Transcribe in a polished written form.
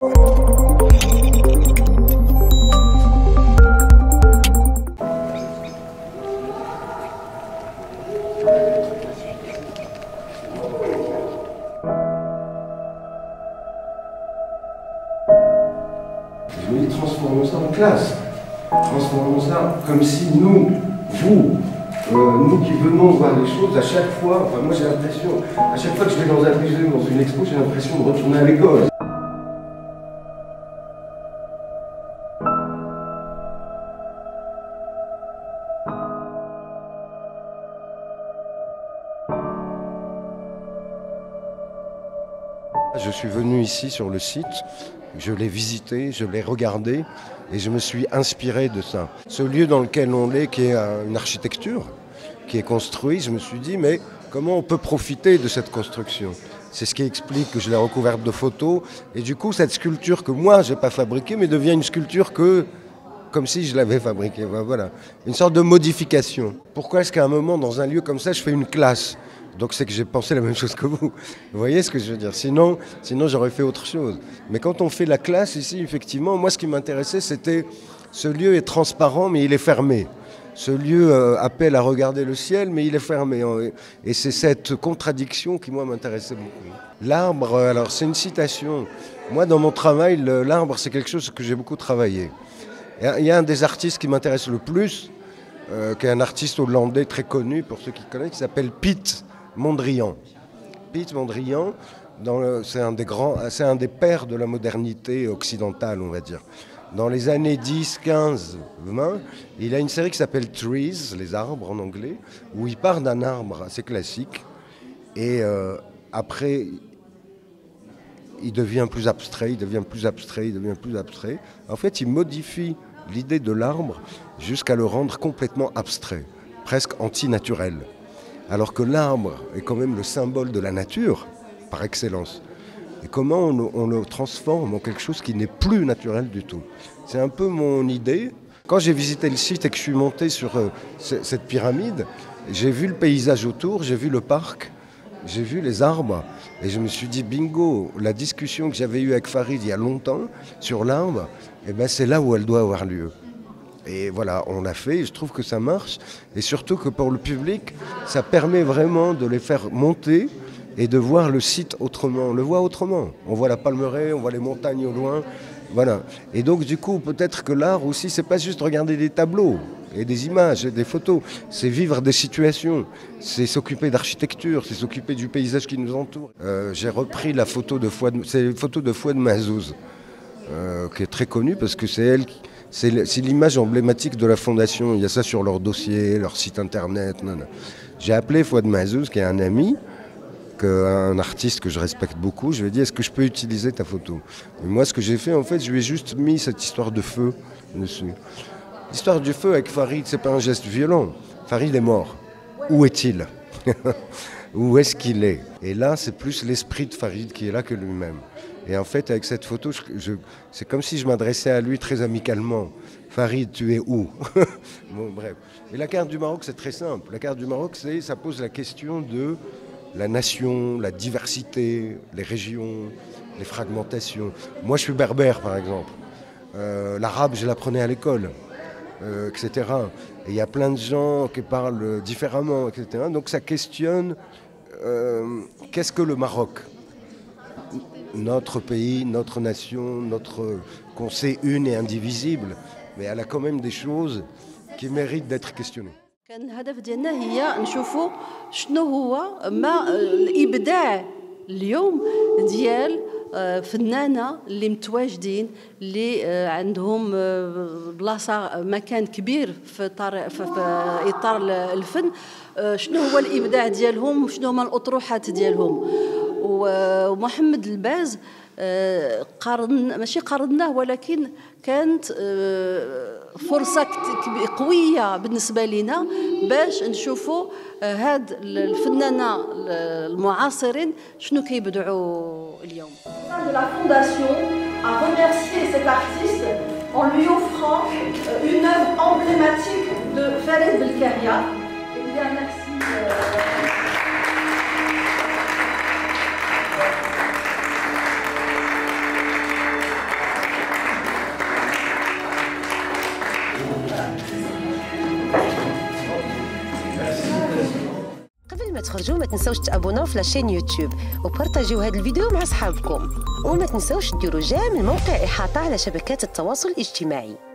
Je me dis, transformons ça en classe. Transformons ça comme si nous, vous, nous qui venons voir les choses, à chaque fois, enfin moi j'ai l'impression, à chaque fois que je vais dans un musée ou dans une expo, j'ai l'impression de retourner à l'école. Je suis venu ici sur le site, je l'ai visité, je l'ai regardé et je me suis inspiré de ça. Ce lieu dans lequel on est, qui est une architecture, qui est construite, je me suis dit mais comment on peut profiter de cette construction? C'est ce qui explique que je l'ai recouverte de photos et du coup cette sculpture que moi je n'ai pas fabriquée mais devient une sculpture comme si je l'avais fabriquée. Voilà, une sorte de modification. Pourquoi est-ce qu'à un moment dans un lieu comme ça je fais une classe? Donc c'est que j'ai pensé la même chose que vous. Vous voyez ce que je veux dire? Sinon j'aurais fait autre chose. Mais quand on fait la classe ici, effectivement, moi ce qui m'intéressait, c'était ce lieu est transparent, mais il est fermé. Ce lieu appelle à regarder le ciel, mais il est fermé. Et c'est cette contradiction qui, moi, m'intéressait beaucoup. L'arbre, alors c'est une citation. Moi, dans mon travail, l'arbre, c'est quelque chose que j'ai beaucoup travaillé. Il y a un des artistes qui m'intéresse le plus, qui est un artiste hollandais très connu, pour ceux qui connaissent, qui s'appelle Piet Mondrian. Piet Mondrian, c'est un des pères de la modernité occidentale, on va dire. Dans les années 10, 15, 20, il a une série qui s'appelle Trees, les arbres en anglais, où il part d'un arbre assez classique et après il devient plus abstrait, il devient plus abstrait, il devient plus abstrait. En fait, il modifie l'idée de l'arbre jusqu'à le rendre complètement abstrait, presque antinaturel. Alors que l'arbre est quand même le symbole de la nature, par excellence. Et comment on le transforme en quelque chose qui n'est plus naturel du tout. C'est un peu mon idée. Quand j'ai visité le site et que je suis monté sur cette pyramide, j'ai vu le paysage autour, j'ai vu le parc, j'ai vu les arbres. Et je me suis dit, bingo, la discussion que j'avais eue avec Farid il y a longtemps sur l'arbre, eh ben, c'est là où elle doit avoir lieu. Et voilà, on l'a fait et je trouve que ça marche. Et surtout que pour le public, ça permet vraiment de les faire monter et de voir le site autrement. On le voit autrement. On voit la Palmeraie, on voit les montagnes au loin. Voilà. Et donc du coup, peut-être que l'art aussi, c'est pas juste regarder des tableaux et des images et des photos. C'est vivre des situations. C'est s'occuper d'architecture, c'est s'occuper du paysage qui nous entoure. J'ai repris la photo de Fouad, c'est une photo de Fouad Mahzouz, qui est très connue parce que c'est elle qui... C'est l'image emblématique de la fondation. Il y a ça sur leur dossier, leur site internet. J'ai appelé Fouad Mahzouz, qui est un ami, un artiste que je respecte beaucoup. Je lui ai dit, est-ce que je peux utiliser ta photo? Et moi, ce que j'ai fait, en fait, je lui ai juste mis cette histoire de feu dessus. L'histoire du feu avec Farid, c'est pas un geste violent. Farid est mort. Où est-il? Où est-ce qu'il est? Et là, c'est plus l'esprit de Farid qui est là que lui-même. Et en fait, avec cette photo, c'est comme si je m'adressais à lui très amicalement. Farid, tu es où? Bon, bref. Et la carte du Maroc, c'est très simple. La carte du Maroc, ça pose la question de la nation, la diversité, les régions, les fragmentations. Moi, je suis berbère, par exemple. L'arabe, je l'apprenais à l'école, etc. Et il y a plein de gens qui parlent différemment, etc. Donc ça questionne qu'est-ce que le Maroc? Notre pays, notre nation, qu'on sait une et indivisible, mais elle a quand même des choses qui méritent d'être questionnées. كان الهدف ديالنا هي نشوفوا شنو هو ما الابداع اليوم ديال فنانه اللي متواجدين اللي عندهم بلاصه مكان كبير في اطار الفن. شنو هو الابداع ديالهم وشنو هما الاطروحات ديالهم. ومحمد الباز ماشي قارناه ولكن كانت فرصة قوية بالنسبة لنا باش نشوفوا هاد الفنانة المعاصرين شنو كيبدعوا اليوم. La fondation a remercié cet artiste en lui offrant une œuvre emblématique de Farid Belkahia. Eh bien, merci. تخرجوا ما تنسوش تابوناو في لاشين يوتيوب وبارطاجيو هذا الفيديو مع اصحابكم، وما تنسوش ديروا جيم الموقع إحاطة على شبكات التواصل الاجتماعي.